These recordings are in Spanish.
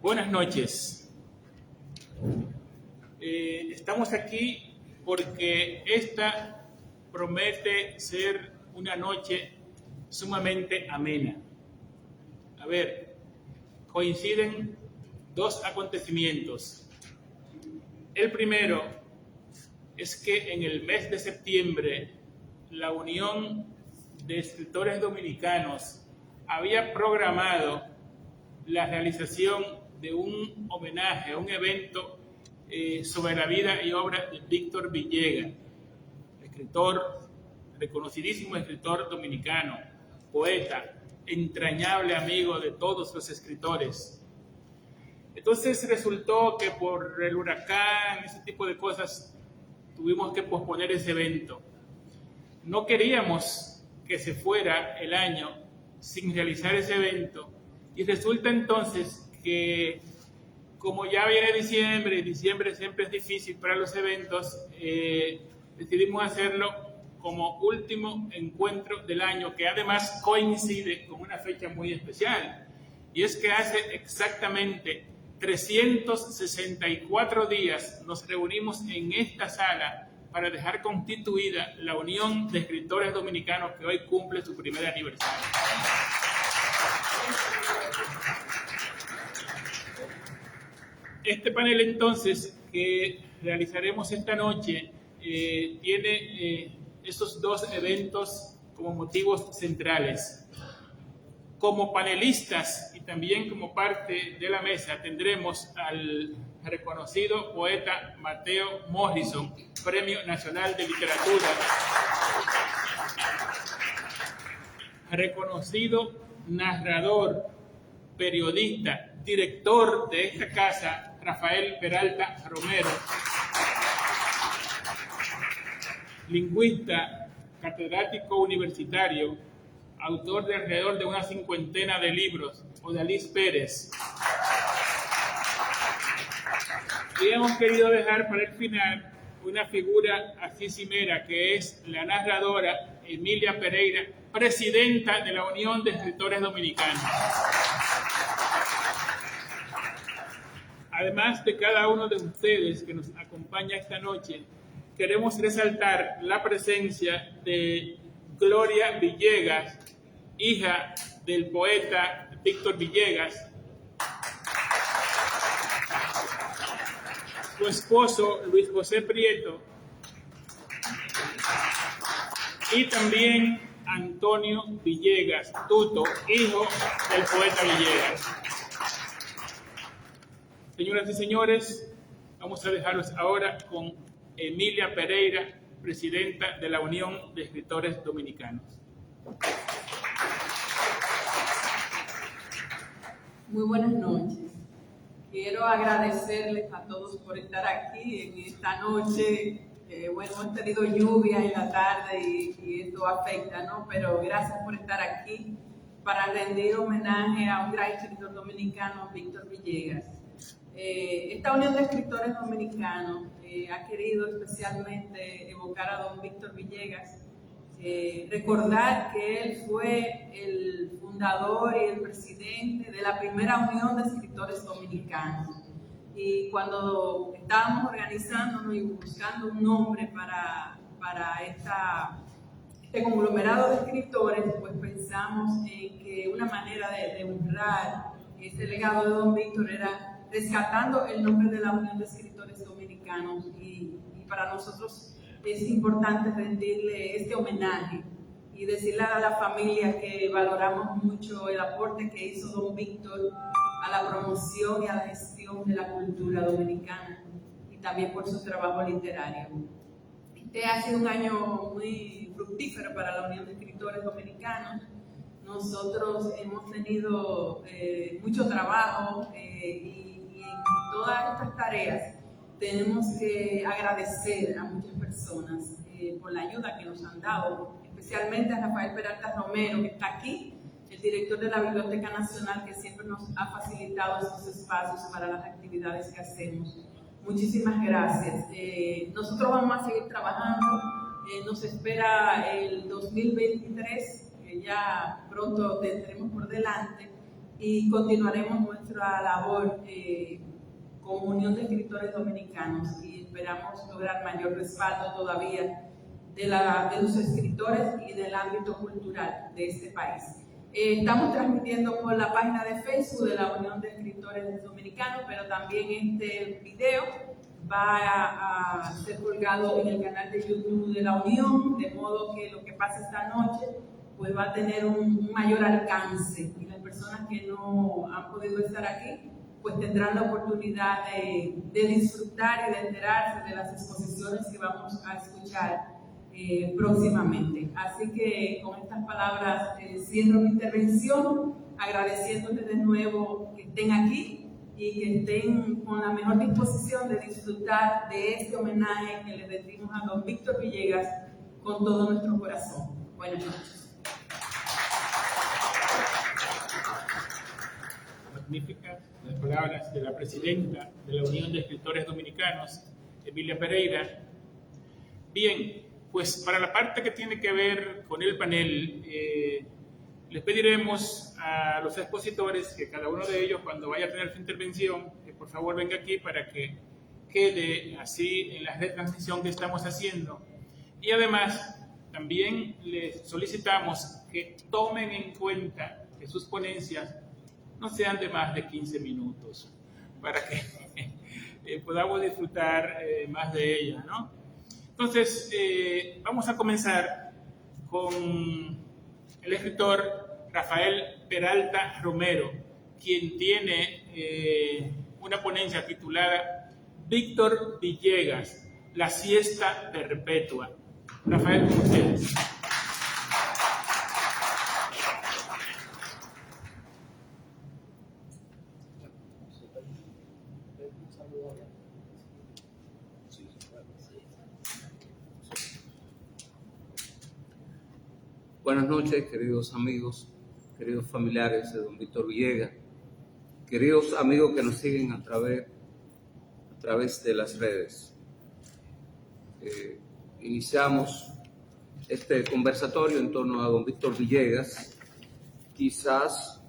Buenas noches. Estamos aquí porque esta promete ser una noche sumamente amena. A ver, coinciden dos acontecimientos. El primero es que en el mes de septiembre la Unión de Escritores Dominicanos había programado la realización de un homenaje, un evento sobre la vida y obra de Víctor Villegas, escritor, reconocidísimo escritor dominicano, poeta, entrañable amigo de todos los escritores. Entonces resultó que por el huracán, ese tipo de cosas, tuvimos que posponer ese evento. No queríamos que se fuera el año sin realizar ese evento, y resulta entonces que como ya viene diciembre, y diciembre siempre es difícil para los eventos, decidimos hacerlo como último encuentro del año, que además coincide con una fecha muy especial, y es que hace exactamente 364 días nos reunimos en esta sala para dejar constituida la Unión de Escritores Dominicanos, que hoy cumple su primer aniversario. Este panel entonces que realizaremos esta noche tiene esos dos eventos como motivos centrales. Como panelistas y también como parte de la mesa tendremos al reconocido poeta Mateo Morrison, Premio Nacional de Literatura, reconocido narrador, periodista, director de esta casa, Rafael Peralta Romero, lingüista, catedrático universitario, autor de alrededor de una cincuentena de libros, Odalís Pérez. Y hemos querido dejar para el final una figura así cimera, que es la narradora Emilia Pereira, presidenta de la Unión de Escritores Dominicanos. Además de cada uno de ustedes que nos acompaña esta noche, queremos resaltar la presencia de Gloria Villegas, hija del poeta Víctor Villegas, su esposo Luis José Prieto y también Antonio Villegas Tuto, hijo del poeta Villegas. Señoras y señores, vamos a dejarlos ahora con Emilia Pereira, presidenta de la Unión de Escritores Dominicanos. Muy buenas noches. Quiero agradecerles a todos por estar aquí en esta noche. Bueno, hemos tenido lluvia en la tarde y esto afecta, ¿no? Pero gracias por estar aquí para rendir homenaje a un gran escritor dominicano, Víctor Villegas. Esta Unión de Escritores Dominicanos ha querido especialmente evocar a don Víctor Villegas, recordar que él fue el fundador y el presidente de la primera Unión de Escritores Dominicanos. Y cuando estábamos organizándonos y buscando un nombre para este conglomerado de escritores, pues pensamos en que una manera de honrar este legado de don Víctor era rescatando el nombre de la Unión de Escritores Dominicanos, y para nosotros es importante rendirle este homenaje y decirle a la familia que valoramos mucho el aporte que hizo don Víctor a la promoción y a la gestión de la cultura dominicana, y también por su trabajo literario. Este ha sido un año muy fructífero para la Unión de Escritores Dominicanos. Nosotros hemos tenido mucho trabajo y en todas estas tareas tenemos que agradecer a muchas personas por la ayuda que nos han dado, especialmente a Rafael Peralta Romero, que está aquí, el director de la Biblioteca Nacional, que siempre nos ha facilitado estos espacios para las actividades que hacemos. Muchísimas gracias. Nosotros vamos a seguir trabajando. Nos espera el 2023, que ya pronto tendremos por delante, y continuaremos nuestra labor como Unión de Escritores Dominicanos y esperamos lograr mayor respaldo todavía de los escritores y del ámbito cultural de este país. Estamos transmitiendo por la página de Facebook de la Unión de Escritores Dominicanos, pero también este video va a ser colgado en el canal de YouTube de la Unión, de modo que lo que pase esta noche pues va a tener un mayor alcance y las personas que no han podido estar aquí pues tendrán la oportunidad de disfrutar y de enterarse de las exposiciones que vamos a escuchar próximamente. Así que con estas palabras cierro mi intervención, agradeciéndoles de nuevo que estén aquí y que estén con la mejor disposición de disfrutar de este homenaje que le rendimos a don Víctor Villegas con todo nuestro corazón. Buenas noches. Magníficas las palabras de la presidenta de la Unión de Escritores Dominicanos, Emilia Pereira. Bien, pues para la parte que tiene que ver con el panel, les pediremos a los expositores que cada uno de ellos, cuando vaya a tener su intervención, por favor venga aquí para que quede así en la retransmisión que estamos haciendo. Y además, también les solicitamos que tomen en cuenta que sus ponencias no sean de más de 15 minutos, para que podamos disfrutar más de ellas, ¿no? Entonces, vamos a comenzar con el escritor Rafael Peralta Romero, quien tiene una ponencia titulada Víctor Villegas, la siesta perpetua. Rafael, con ustedes. Buenas noches, queridos amigos, queridos familiares de don Víctor Villegas, queridos amigos que nos siguen a través de las redes. Iniciamos este conversatorio en torno a don Víctor Villegas. Quizás,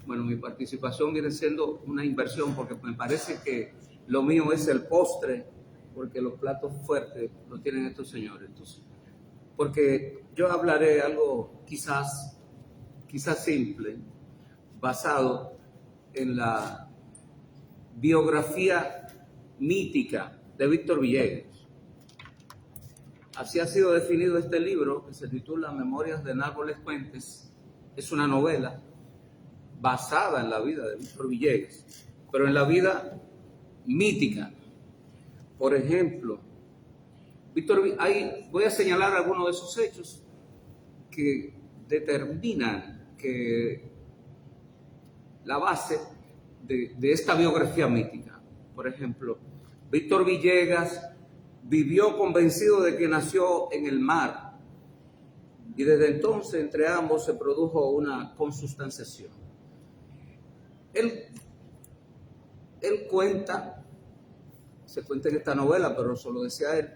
bueno, mi participación viene siendo una inversión porque me parece que lo mío es el postre, porque los platos fuertes lo tienen estos señores. Entonces, porque yo hablaré algo quizás simple, basado en la biografía mítica de Víctor Villegas. Así ha sido definido este libro, que se titula Memorias de Nápoles Fuentes. Es una novela basada en la vida de Víctor Villegas, pero en la vida mítica. Por ejemplo, voy a señalar algunos de esos hechos que determinan que la base de esta biografía mítica. Por ejemplo, Víctor Villegas vivió convencido de que nació en el mar y desde entonces entre ambos se produjo una consustanciación. Él se cuenta en esta novela, pero solo decía él,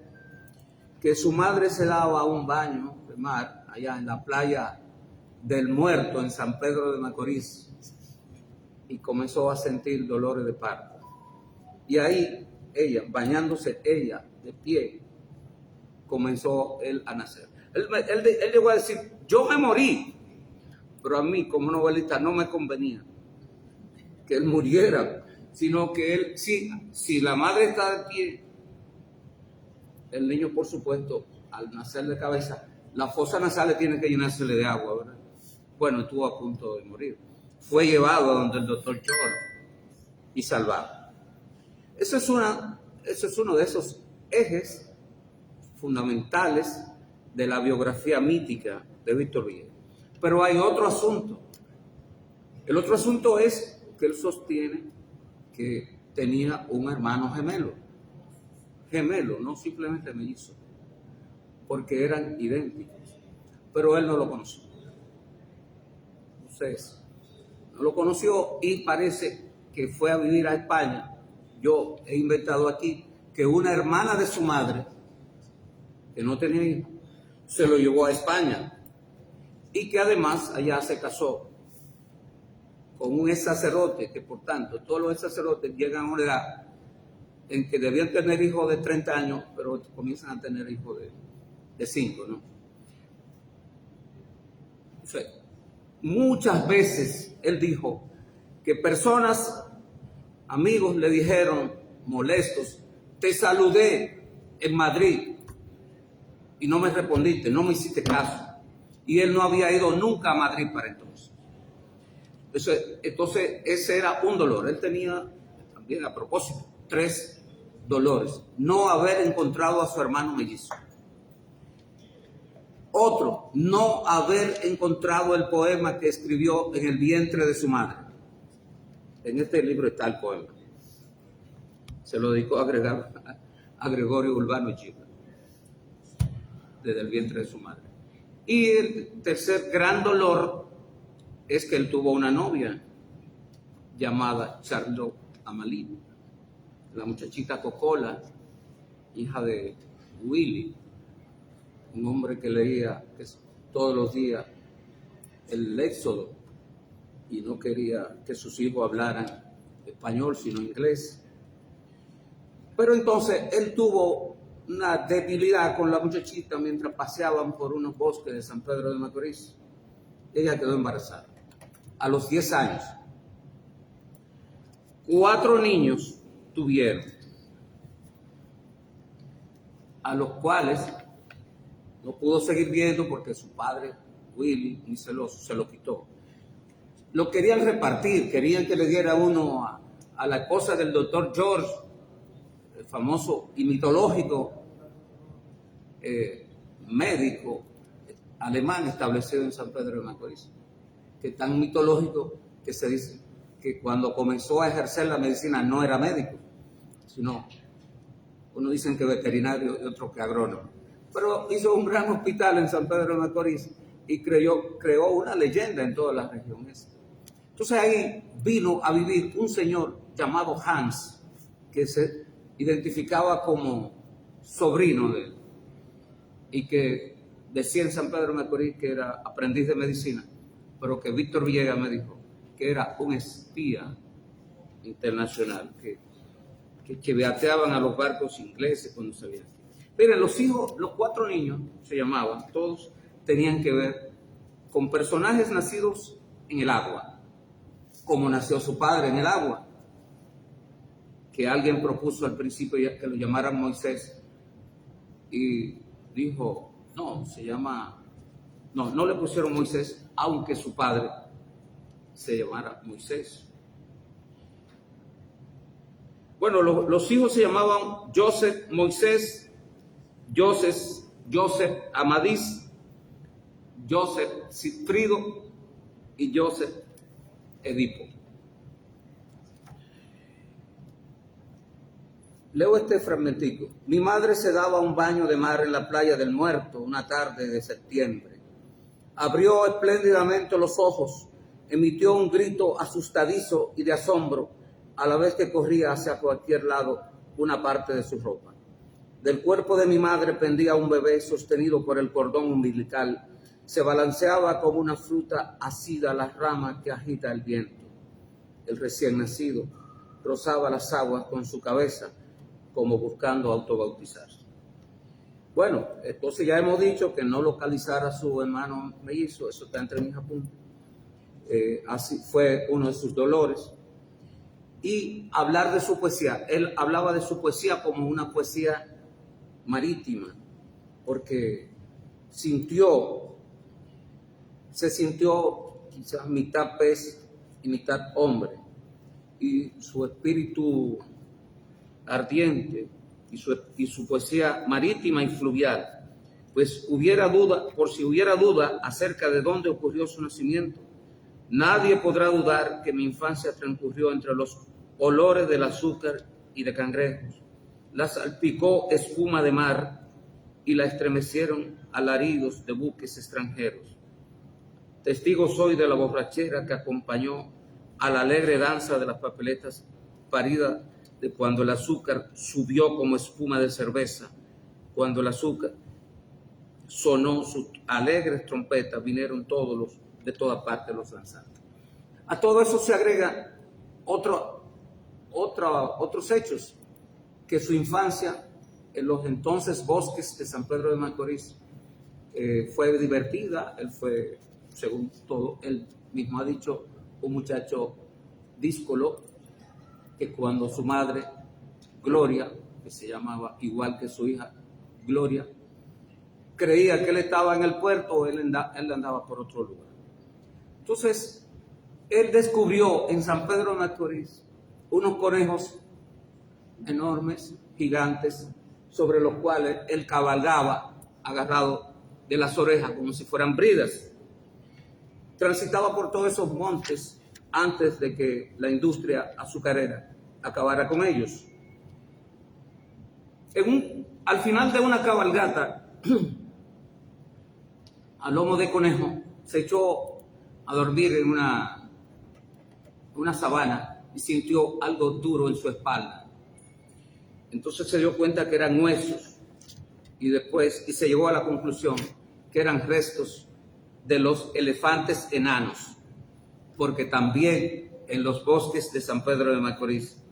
que su madre se daba un baño de mar allá en la playa del Muerto en San Pedro de Macorís y comenzó a sentir dolores de parto. Y ahí ella, bañándose ella de pie, comenzó él a nacer. Él llegó a decir, yo me morí, pero a mí como novelista no me convenía que él muriera, sino que él, si la madre está de pie, el niño, por supuesto, al nacer de cabeza, la fosa nasal tiene que llenársele de agua, ¿verdad? Bueno, estuvo a punto de morir. Fue llevado a donde el doctor Chor y salvado. Eso es uno de esos ejes fundamentales de la biografía mítica de Víctor Villegas. Pero hay otro asunto. El otro asunto es que él sostiene que tenía un hermano gemelo, no simplemente mellizo, porque eran idénticos, pero él no lo conoció. Entonces, no lo conoció y parece que fue a vivir a España. Yo he inventado aquí que una hermana de su madre, que no tenía hijos, se lo llevó a España y que además allá se casó con un ex sacerdote, que por tanto todos los ex sacerdotes llegan a una edad en que debían tener hijos de 30 años, pero comienzan a tener hijos de 5, ¿no? O sea, muchas veces él dijo que personas, amigos, le dijeron molestos: te saludé en Madrid y no me respondiste, no me hiciste caso. Y él no había ido nunca a Madrid para entonces. Entonces ese era un dolor. Él tenía también, a propósito, 3 dolores: no haber encontrado a su hermano mellizo. Otro, no haber encontrado el poema que escribió en el vientre de su madre. En este libro está el poema. Se lo dedicó a Gregorio Urbano Chico, desde el vientre de su madre. Y el tercer gran dolor es que él tuvo una novia llamada Charlotte Amalie, la muchachita Cocola, hija de Willy, un hombre que leía todos los días el Éxodo y no quería que sus hijos hablaran español sino inglés. Pero entonces él tuvo una debilidad con la muchachita mientras paseaban por unos bosques de San Pedro de Macorís. Ella quedó embarazada a los 10 años. 4 niños tuvieron, a los cuales no pudo seguir viendo porque su padre, Willy, muy celoso, se lo quitó. Lo querían repartir, querían que le diera uno a la esposa del doctor George, el famoso y mitológico médico alemán establecido en San Pedro de Macorís, que tan mitológico que se dice que cuando comenzó a ejercer la medicina no era médico, sino, unos dicen que veterinario y otros que agrónomo, pero hizo un gran hospital en San Pedro de Macorís y creó una leyenda en toda la región esa. Entonces ahí vino a vivir un señor llamado Hans, que se identificaba como sobrino de él y que decía en San Pedro de Macorís que era aprendiz de medicina, pero que Víctor Villegas me dijo que era un espía internacional, que chiveateaban a los barcos ingleses cuando salían. Miren, los 4 niños se llamaban, todos tenían que ver con personajes nacidos en el agua, como nació su padre en el agua, que alguien propuso al principio que lo llamaran Moisés y dijo, no le pusieron Moisés, aunque su padre se llamara Moisés. Bueno, los hijos se llamaban Joseph Moisés, Joseph Amadís, Joseph Sigfrido y Joseph Edipo. Leo este fragmentico. Mi madre se daba un baño de mar en la playa del Muerto una tarde de septiembre. Abrió espléndidamente los ojos, emitió un grito asustadizo y de asombro, a la vez que corría hacia cualquier lado una parte de su ropa. Del cuerpo de mi madre pendía un bebé sostenido por el cordón umbilical. Se balanceaba como una fruta asida a las ramas que agita el viento. El recién nacido rozaba las aguas con su cabeza, como buscando autobautizarse. Bueno, entonces ya hemos dicho que no localizara a su hermano mellizo, eso está entre mis apuntes. Así fue uno de sus dolores. Y hablar de su poesía, él hablaba de su poesía como una poesía marítima, porque se sintió quizás mitad pez y mitad hombre, y su espíritu ardiente y su poesía marítima y fluvial, pues por si hubiera duda acerca de dónde ocurrió su nacimiento, nadie podrá dudar que mi infancia transcurrió entre los olores del azúcar y de cangrejos. La salpicó espuma de mar y la estremecieron alaridos de buques extranjeros. Testigo soy de la borrachera que acompañó a la alegre danza de las papeletas paridas de cuando el azúcar subió como espuma de cerveza. Cuando el azúcar sonó sus alegres trompetas, vinieron todos de toda parte los danzantes. A todo eso se agrega otros hechos, que su infancia en los entonces bosques de San Pedro de Macorís fue divertida. Él fue, según todo, él mismo ha dicho, un muchacho díscolo, que cuando su madre, Gloria, que se llamaba igual que su hija, Gloria, creía que él estaba en el puerto, él andaba por otro lugar. Entonces, él descubrió en San Pedro de Macorís unos conejos enormes, gigantes, sobre los cuales él cabalgaba agarrado de las orejas como si fueran bridas. Transitaba por todos esos montes antes de que la industria azucarera acabara con ellos. Al final de una cabalgata a lomo de conejo, se echó a dormir en una sabana y sintió algo duro en su espalda. Entonces se dio cuenta que eran huesos y se llegó a la conclusión que eran restos de los elefantes enanos, porque también en los bosques de San Pedro de Macorís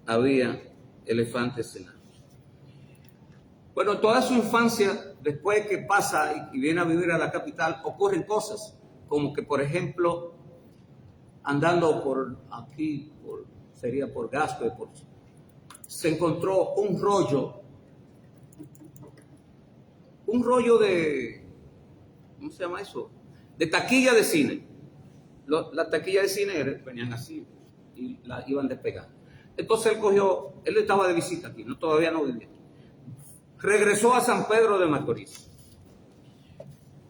había elefantes enanos. Bueno, toda su infancia, después que pasa y viene a vivir a la capital, ocurren cosas, como que, por ejemplo, andando por aquí, sería por Gasco, se encontró un rollo de, ¿cómo se llama eso? De taquilla de cine. Las taquillas de cine venían así y las iban despegando. Entonces él estaba de visita aquí, todavía no vivía. Regresó a San Pedro de Macorís.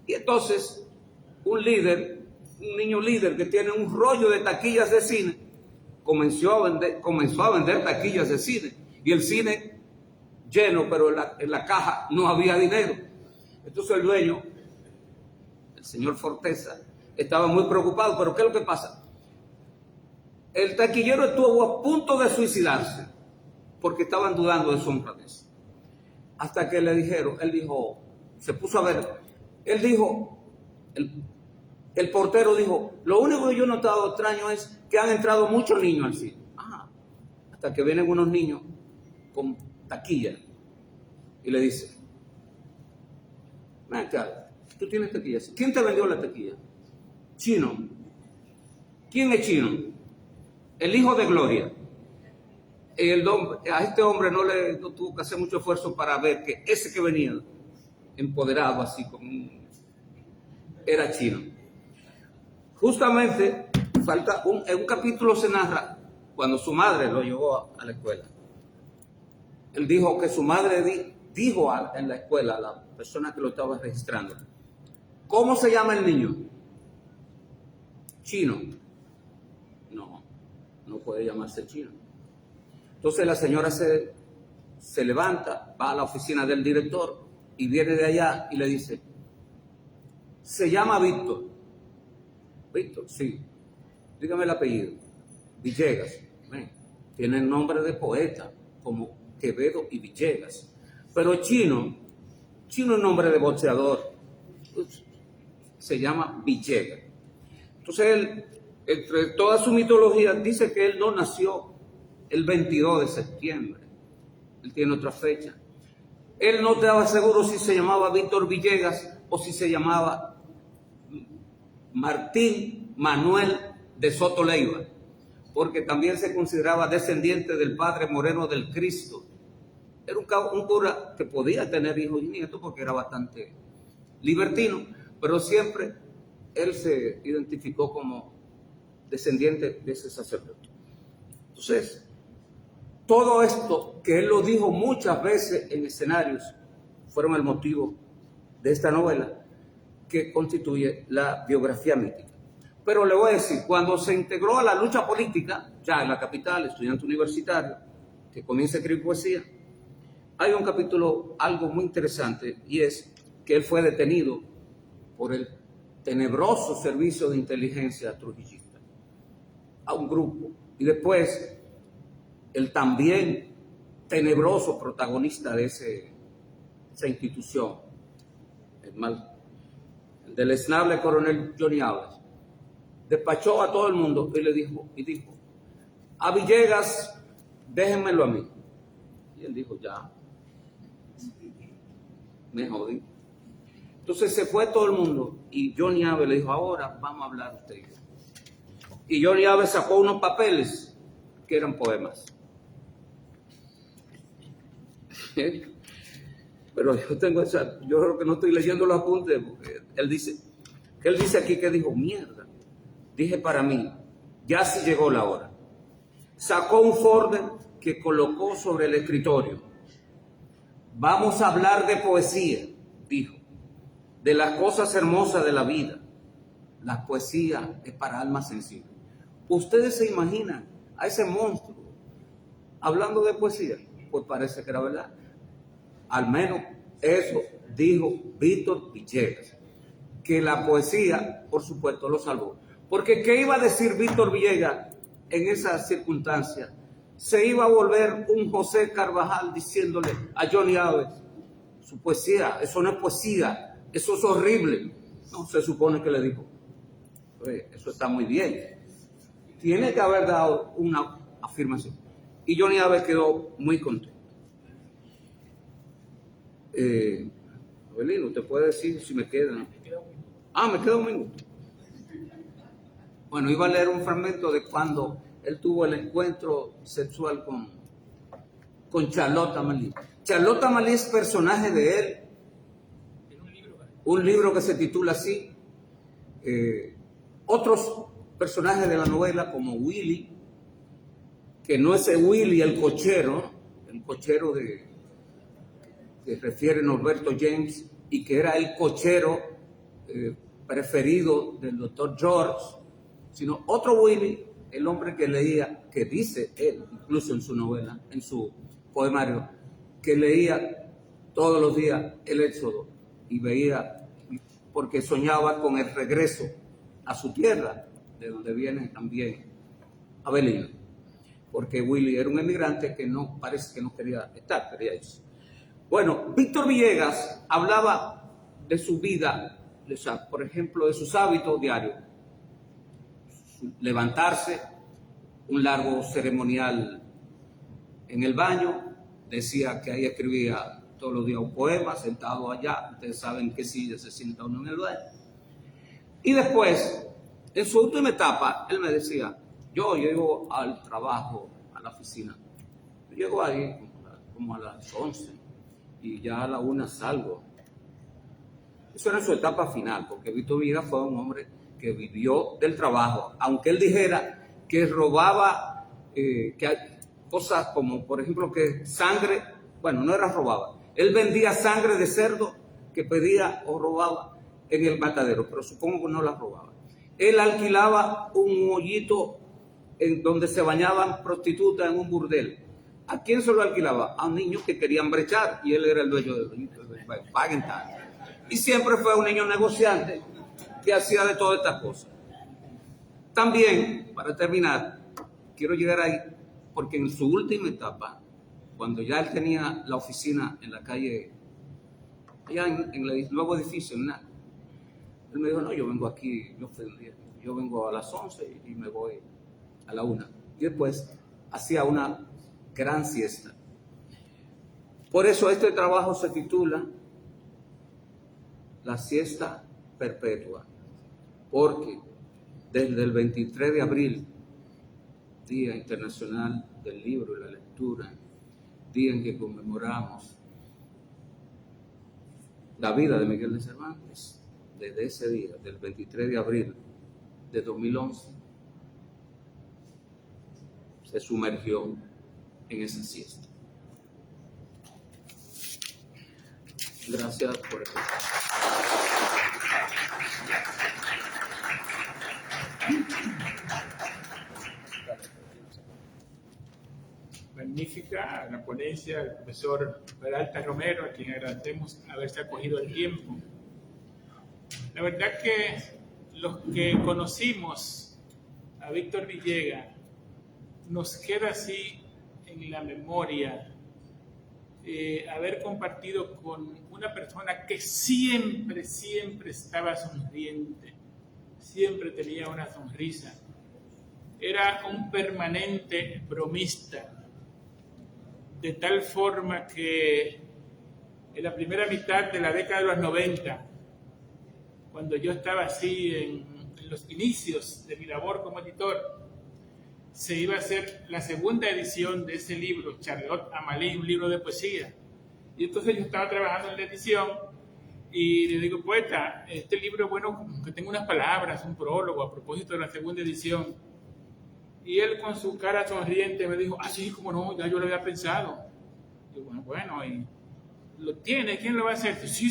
Y entonces un niño líder que tiene un rollo de taquillas de cine, comenzó a vender taquillas de cine. Y el cine lleno, pero en la caja no había dinero. Entonces el dueño, el señor Forteza, estaba muy preocupado. Pero ¿qué es lo que pasa? El taquillero estuvo a punto de suicidarse porque estaban dudando de su honradez. Hasta que le dijeron, se puso a ver, él dijo, el portero dijo, lo único que yo he notado extraño es que han entrado muchos niños al cine. Hasta que vienen unos niños con taquilla y le dice, ven acá, tú tienes taquilla. ¿Quién te vendió la taquilla? Chino. ¿Quién es Chino? El hijo de Gloria. A este hombre no tuvo que hacer mucho esfuerzo para ver que ese que venía empoderado así como era Chino. Justamente en un capítulo se narra cuando su madre lo llevó a la escuela. Él dijo que su madre dijo en la escuela a la persona que lo estaba registrando, ¿cómo se llama el niño? Chino. No puede llamarse Chino. Entonces la señora se levanta, va a la oficina del director y viene de allá y le dice, se llama Víctor. Víctor, sí. Dígame el apellido. Villegas. Tiene el nombre de poeta, como Quevedo y Villegas. Pero Chino es nombre de boxeador. Se llama Villegas. Entonces él, entre toda su mitología, dice que él no nació el 22 de septiembre. Él tiene otra fecha. Él no estaba seguro si se llamaba Víctor Villegas o si se llamaba Martín Manuel de Soto Leiva, porque también se consideraba descendiente del padre Moreno del Cristo. Era un cura que podía tener hijos y nietos porque era bastante libertino, pero siempre él se identificó como descendiente de ese sacerdote. Entonces, todo esto que él lo dijo muchas veces en escenarios fueron el motivo de esta novela que constituye la biografía mítica. Pero le voy a decir, cuando se integró a la lucha política, ya en la capital, estudiante universitario, que comienza a escribir poesía, hay un capítulo, algo muy interesante, y es que él fue detenido por el tenebroso servicio de inteligencia trujillista, a un grupo, y después el también tenebroso protagonista de esa institución, el deleznable coronel Johnny Abbas, despachó a todo el mundo y le dijo, a Villegas, déjenmelo a mí. Y él dijo, ya, me jodí. Entonces se fue todo el mundo y Johnny Abe le dijo, ahora vamos a hablar usted y yo. Y Johnny Abe sacó unos papeles que eran poemas. Pero yo creo que no estoy leyendo los apuntes, porque él dice aquí que dijo, mierda, dije para mí, ya sí llegó la hora. Sacó un folder que colocó sobre el escritorio. Vamos a hablar de poesía, dijo, de las cosas hermosas de la vida. La poesía es para almas sensibles. ¿Ustedes se imaginan a ese monstruo hablando de poesía? Pues parece que era verdad. Al menos eso dijo Víctor Villegas, que la poesía, por supuesto, lo salvó. Porque ¿qué iba a decir Víctor Villegas en esas circunstancias? Se iba a volver un José Carvajal diciéndole a Johnny Abe, su poesía, eso no es poesía, eso es horrible. No, se supone que le dijo, eso está muy bien. Tiene que haber dado una afirmación. Y Johnny Abe quedó muy contento. Abelino, ¿usted puede decir si me queda? Me queda un minuto. Bueno, iba a leer un fragmento de cuando él tuvo el encuentro sexual con Charlotte Amalie. Charlotte Amalie es personaje de él. Un libro que se titula así. Otros personajes de la novela como Willy, que no es el Willy el cochero que refiere Norberto James, y que era el cochero preferido del doctor George, sino otro Willy, el hombre que leía, que dice él, incluso en su novela, en su poemario, que leía todos los días el Éxodo y veía, porque soñaba con el regreso a su tierra, de donde viene también Abelino, porque Willy era un emigrante que parece que no quería estar, quería irse. Bueno, Víctor Villegas hablaba de su vida, por ejemplo, de sus hábitos diarios. Levantarse, un largo ceremonial en el baño, decía que ahí escribía todos los días un poema, sentado allá, ustedes saben que silla se sienta uno en el baño. Y después, en su última etapa, él me decía, yo llego al trabajo, a la oficina, yo llego ahí como a las 11 y ya a la 1 salgo. Eso era su etapa final, porque Víctor Villegas fue un hombre que vivió del trabajo, aunque él dijera que robaba, que hay cosas como, por ejemplo, que sangre, bueno, no era robaba, él vendía sangre de cerdo que pedía o robaba en el matadero, pero supongo que no la robaba. Él alquilaba un hoyito en donde se bañaban prostitutas en un burdel. ¿A quién se lo alquilaba? A un niño que querían brechar, y él era el dueño del hoyito. Paguen tanto. Y siempre fue un niño negociante que hacía de todas estas cosas. También, para terminar, quiero llegar ahí, porque en su última etapa, cuando ya él tenía la oficina en la calle, allá en el nuevo edificio, él me dijo, no, yo vengo aquí, yo vengo a las 11 y me voy a la 1. Y después hacía una gran siesta. Por eso este trabajo se titula La siesta perpetua, porque desde el 23 de abril, Día Internacional del Libro y la Lectura, día en que conmemoramos la vida de Miguel de Cervantes, desde ese día, del 23 de abril de 2011, se sumergió en esa siesta. Gracias por escuchar. Magnífica la ponencia del profesor Peralta Romero, a quien agradecemos haberse acogido el tiempo. La verdad que los que conocimos a Víctor Villegas, nos queda así en la memoria haber compartido con una persona que siempre estaba sonriente, siempre tenía una sonrisa. Era un permanente bromista, de tal forma que en la primera mitad de la década de los 90, cuando yo estaba así en los inicios de mi labor como editor, se iba a hacer la segunda edición de ese libro, Charlotte Amalie, un libro de poesía. Y entonces yo estaba trabajando en la edición y le digo, poeta, este libro es bueno que tenga unas palabras, un prólogo a propósito de la segunda edición. Y él con su cara sonriente me dijo, sí, cómo no, ya yo lo había pensado. Y bueno, y lo tiene, ¿quién lo va a hacer? Sí.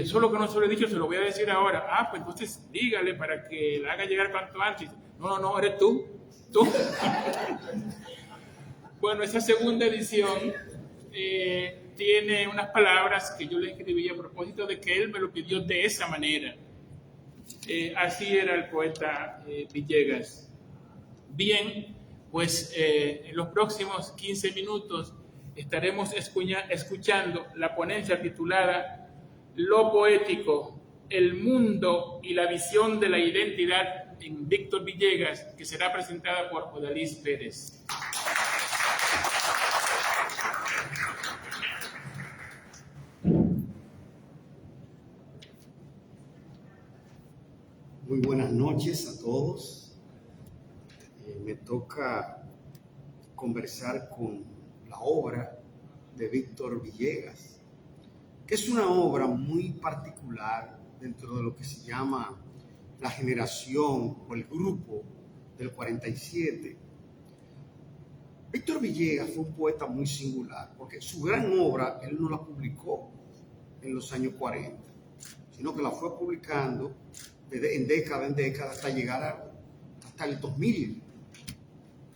Solo que no se lo he dicho, se lo voy a decir ahora. Pues entonces dígale para que la haga llegar cuanto antes. No, eres tú. Bueno, esa segunda edición tiene unas palabras que yo le escribí a propósito de que él me lo pidió de esa manera. Así era el poeta Villegas. Bien, pues en los próximos 15 minutos estaremos escuchando la ponencia titulada Lo poético, el mundo y la visión de la identidad en Víctor Villegas, que será presentada por Odalis Pérez. Muy buenas noches a todos. Me toca conversar con la obra de Víctor Villegas, que es una obra muy particular dentro de lo que se llama la generación o el grupo del 47. Víctor Villegas fue un poeta muy singular, porque su gran obra él no la publicó en los años 40, sino que la fue publicando en década hasta llegar hasta el 2000.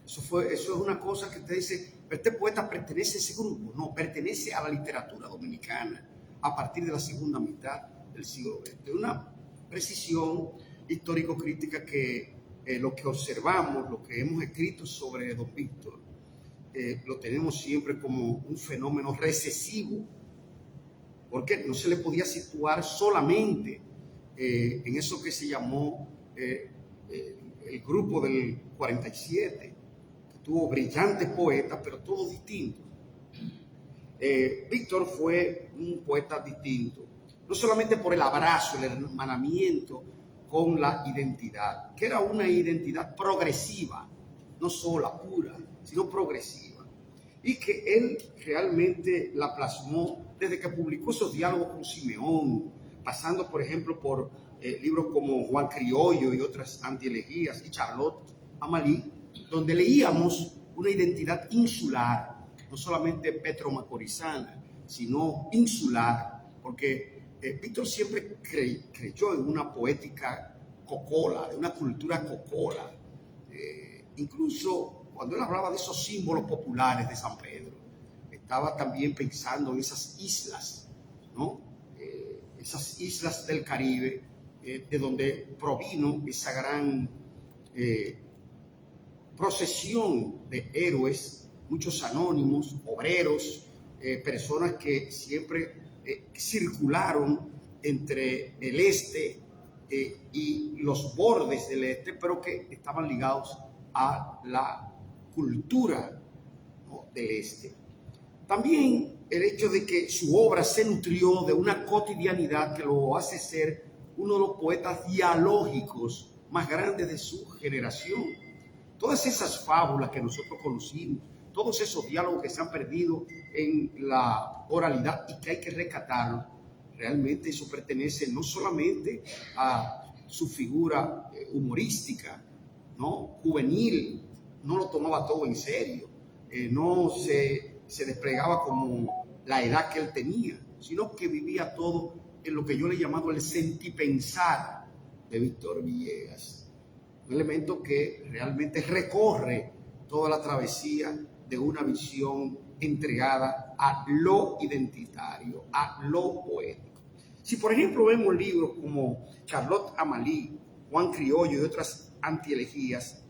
Eso es una cosa que usted dice, este poeta pertenece a ese grupo. No, pertenece a la literatura dominicana a partir de la segunda mitad del siglo XX. Una precisión histórico-crítica que lo que observamos, lo que hemos escrito sobre don Víctor, lo tenemos siempre como un fenómeno recesivo, porque no se le podía situar solamente en eso que se llamó el grupo del 47, que tuvo brillantes poetas, pero todos distintos. Víctor fue un poeta distinto, no solamente por el abrazo, el hermanamiento con la identidad, que era una identidad progresiva, no sola, pura, sino progresiva, y que él realmente la plasmó desde que publicó esos diálogos con Simeón, pasando, por ejemplo, por libros como Juan Criollo y otras antielegías y Charlotte Amalie, donde leíamos una identidad insular, no solamente petromacorizana, sino insular, porque Víctor siempre creyó en una poética cocola, de una cultura cocola. Incluso cuando él hablaba de esos símbolos populares de San Pedro, estaba también pensando en esas islas, ¿no? Esas islas del Caribe, de donde provino esa gran procesión de héroes, muchos anónimos, obreros, personas que siempre circularon entre el este y los bordes del este, pero que estaban ligados a la cultura, ¿no?, del este. También el hecho de que su obra se nutrió de una cotidianidad que lo hace ser uno de los poetas dialógicos más grandes de su generación. Todas esas fábulas que nosotros conocimos, todos esos diálogos que se han perdido en la oralidad y que hay que rescatarlo, realmente eso pertenece no solamente a su figura humorística, ¿no?, juvenil, no lo tomaba todo en serio, no se desplegaba como la edad que él tenía, sino que vivía todo en lo que yo le he llamado el sentipensar de Víctor Villegas. Un elemento que realmente recorre toda la travesía de una visión entregada a lo identitario, a lo poético. Si por ejemplo vemos libros como Charlotte Amalie, Juan Criollo y otras antielegías,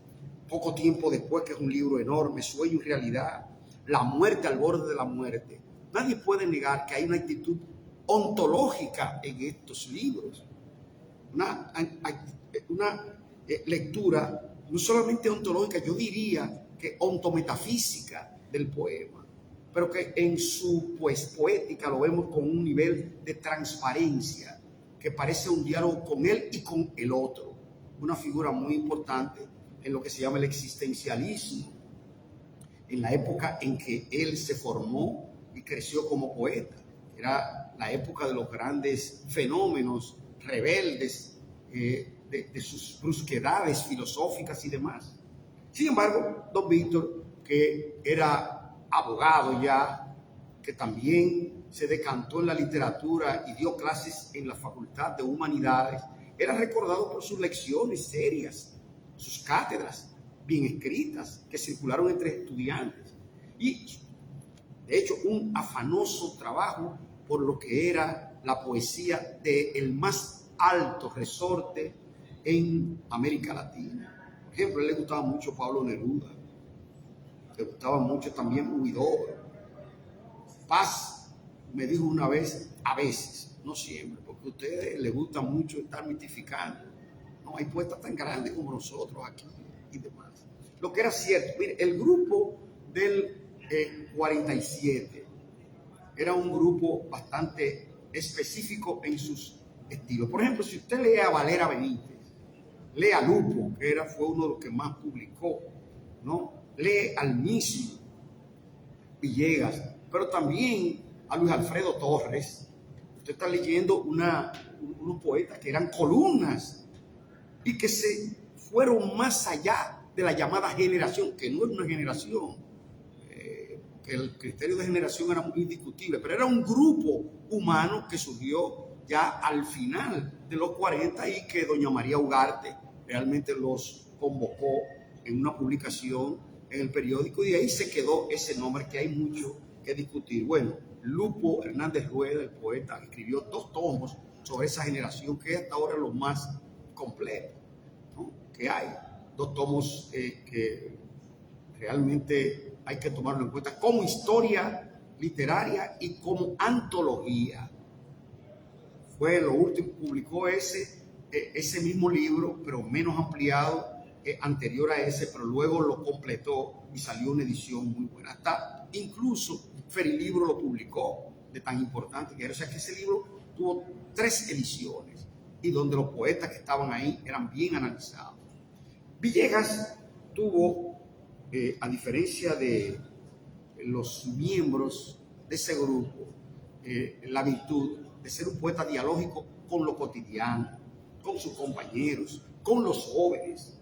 poco tiempo después, que es un libro enorme, Sueño y Realidad, La muerte al borde de la muerte, nadie puede negar que hay una actitud ontológica en estos libros. una lectura no solamente ontológica, yo diría que ontometafísica del poema, pero que en su poética lo vemos con un nivel de transparencia que parece un diálogo con él y con el otro, una figura muy importante en lo que se llama el existencialismo, en la época en que él se formó y creció como poeta. Era la época de los grandes fenómenos rebeldes, de sus brusquedades filosóficas y demás. Sin embargo, don Víctor, que era abogado ya, que también se decantó en la literatura y dio clases en la Facultad de Humanidades, era recordado por sus lecciones serias, sus cátedras bien escritas que circularon entre estudiantes y, de hecho, un afanoso trabajo por lo que era la poesía del más alto resorte en América Latina. Por ejemplo, a él le gustaba mucho Pablo Neruda, le gustaba mucho también Huidobro. Paz me dijo una vez, a veces, no siempre, porque a ustedes les gusta mucho estar mitificando. No hay poetas tan grandes como nosotros aquí y demás. Lo que era cierto, mire, el grupo del 47 era un grupo bastante específico en sus estilos. Por ejemplo, si usted lee a Valera Benítez, lee a Lupo, que fue uno de los que más publicó, ¿no? Lee al mismo Villegas, pero también a Luis Alfredo Torres. Usted está leyendo unos poetas que eran columnas y que se fueron más allá de la llamada generación, que no era una generación, que el criterio de generación era muy discutible, pero era un grupo humano que surgió ya al final de los 40 y que doña María Ugarte realmente los convocó en una publicación en el periódico y de ahí se quedó ese nombre que hay mucho que discutir. Bueno, Lupo Hernández Rueda, el poeta, escribió 2 tomos sobre esa generación que es hasta ahora lo más completo, ¿no?, que hay. 2 tomos que realmente hay que tomarlo en cuenta como historia literaria y como antología. Fue lo último, publicó ese mismo libro, pero menos ampliado, anterior a ese, pero luego lo completó y salió una edición muy buena. Hasta incluso Ferilibro lo publicó, de tan importante que era. O sea que ese libro tuvo 3 ediciones y donde los poetas que estaban ahí eran bien analizados. Villegas tuvo, a diferencia de los miembros de ese grupo, la virtud de ser un poeta dialógico con lo cotidiano, con sus compañeros, con los jóvenes.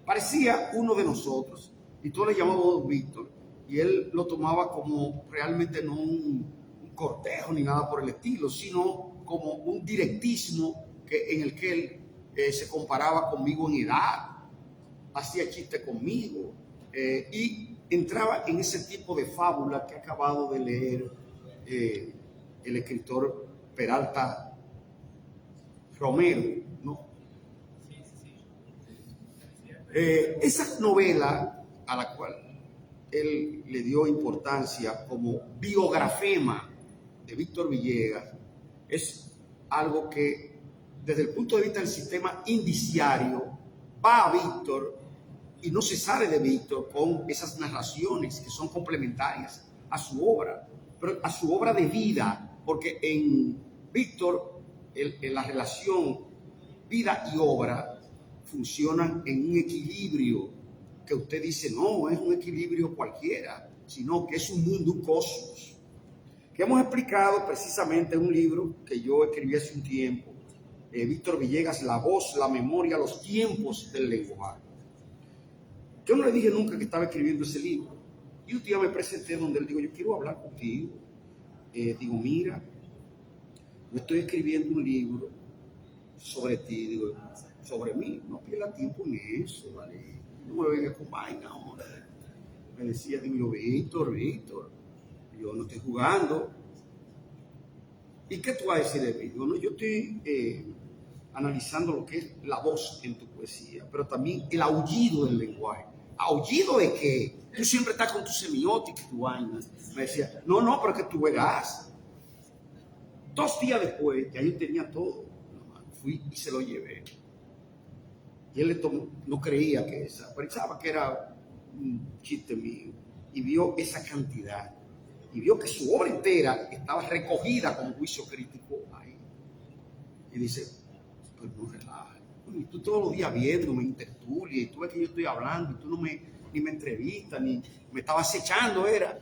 Parecía uno de nosotros y todos le llamábamos Víctor y él lo tomaba como realmente no un cortejo ni nada por el estilo, sino como un directismo en el que él se comparaba conmigo en edad, hacía chiste conmigo y entraba en ese tipo de fábula que ha acabado de leer el escritor Peralta Romero, ¿no? Esa novela a la cual él le dio importancia como biografema de Víctor Villegas es algo que desde el punto de vista del sistema indiciario va a Víctor y no se sale de Víctor con esas narraciones que son complementarias a su obra, pero a su obra de vida, porque en Víctor la relación vida y obra funcionan en un equilibrio que usted dice, no es un equilibrio cualquiera, sino que es un mundo, un cosmos, que hemos explicado precisamente en un libro que yo escribí hace un tiempo, Víctor Villegas, La voz, la memoria, los tiempos del lenguaje. Yo no le dije nunca que estaba escribiendo ese libro. Y un día me presenté donde él dijo, yo quiero hablar contigo. Digo, mira, yo estoy escribiendo un libro sobre ti. Digo, sobre mí, no pierda tiempo en eso, ¿vale? No me venga con vaina ahora. Me decía, digo yo, Víctor, yo no estoy jugando. ¿Y qué tú vas a decir de mí? Digo, no, yo estoy analizando lo que es la voz en tu poesía, pero también el aullido del lenguaje. ¿Aullido de qué? Tú siempre estás con tu semiótica y tu vaina. Me decía, no, pero que tú verás. 2 días después, ya yo tenía todo. fui y se lo llevé. Y él no creía que pensaba que era un chiste mío, y vio esa cantidad, y vio que su obra entera estaba recogida con juicio crítico ahí. Y dice, pues no relaja, y tú todos los días viéndome en tertulia, y tú ves que yo estoy hablando, y tú ni me entrevistas, ni me estabas acechando, era.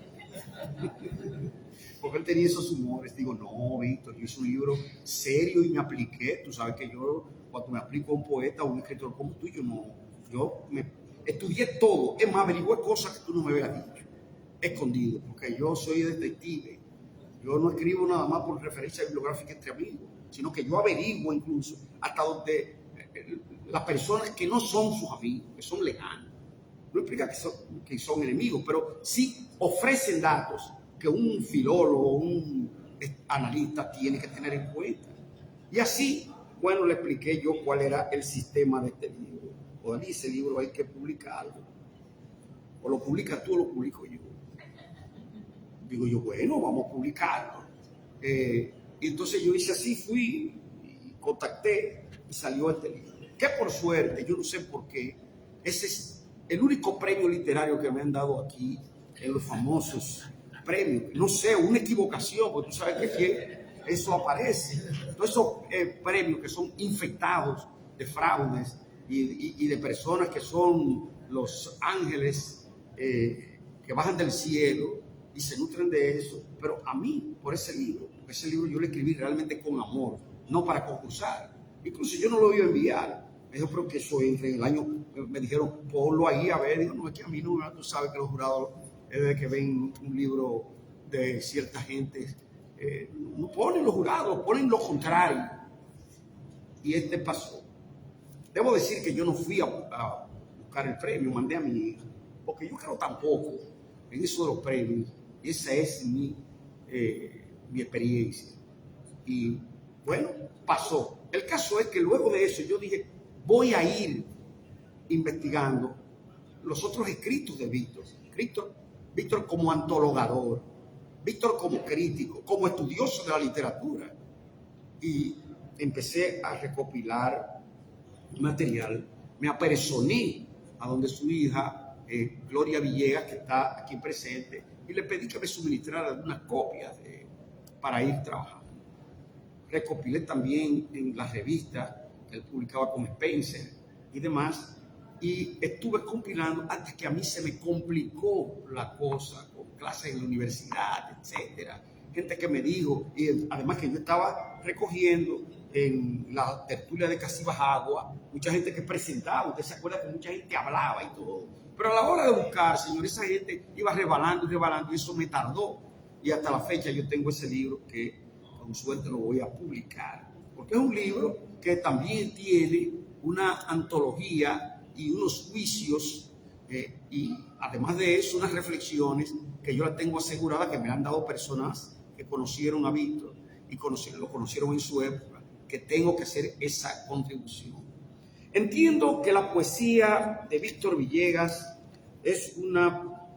Porque él tenía esos humores. Digo, no, Víctor, yo hice un libro serio y me apliqué. Tú sabes que yo, cuando me aplico a un poeta o un escritor como tú, yo me estudié todo. Es más, averigué cosas que tú no me habías dicho, escondido, porque yo soy detective. Yo no escribo nada más por referencia bibliográfica entre amigos, sino que yo averiguo incluso hasta donde las personas que no son sus amigos, que son lejanos. No implica que son enemigos, pero sí ofrecen datos que un filólogo, un analista tiene que tener en cuenta. Y así, bueno, le expliqué yo cuál era el sistema de este libro. O ese libro hay que publicarlo. O lo publicas tú o lo publico yo. Digo yo, bueno, vamos a publicarlo. Y entonces yo hice así, fui y contacté y salió este libro. Que por suerte, yo no sé por qué, ese es el único premio literario que me han dado aquí en los famosos premios. No sé, una equivocación, porque tú sabes que eso aparece. Todos esos premios que son infectados de fraudes y de personas que son los ángeles que bajan del cielo y se nutren de eso. Pero a mí, por ese libro yo lo escribí realmente con amor, no para concursar. Incluso yo no lo iba a enviar. Yo creo que eso entre el año, me dijeron, ponlo ahí a ver. Digo, no, es que a mí no, tú sabes que los jurados, desde que ven un libro de cierta gente, no ponen los jurados, ponen lo contrario. Y este pasó. Debo decir que yo no fui a buscar el premio, mandé a mi hija, porque yo creo tampoco en eso de los premios. Esa es mi experiencia. Y bueno, pasó. El caso es que luego de eso yo dije, voy a ir investigando los otros escritos de Víctor. Víctor como antologador, Víctor como crítico, como estudioso de la literatura. Y empecé a recopilar material. Me apersoné a donde su hija, Gloria Villegas, que está aquí presente, y le pedí que me suministrara unas copias para ir trabajando. Recopilé también en las revistas que él publicaba con Spencer y demás, y estuve compilando hasta que a mí se me complicó la cosa, con clases en la universidad, etcétera. Gente que me dijo, y además que yo estaba recogiendo en la tertulia de Casibajagua, mucha gente que presentaba, usted se acuerda que mucha gente hablaba y todo, pero a la hora de buscar, señor, esa gente iba rebalando y eso me tardó, y hasta la fecha yo tengo ese libro que con suerte lo voy a publicar, porque es un libro que también tiene una antología y unos juicios y además de eso unas reflexiones que yo las tengo aseguradas, que me han dado personas que conocieron a Víctor y lo conocieron en su época, que tengo que hacer esa contribución. Entiendo que la poesía de Víctor Villegas es una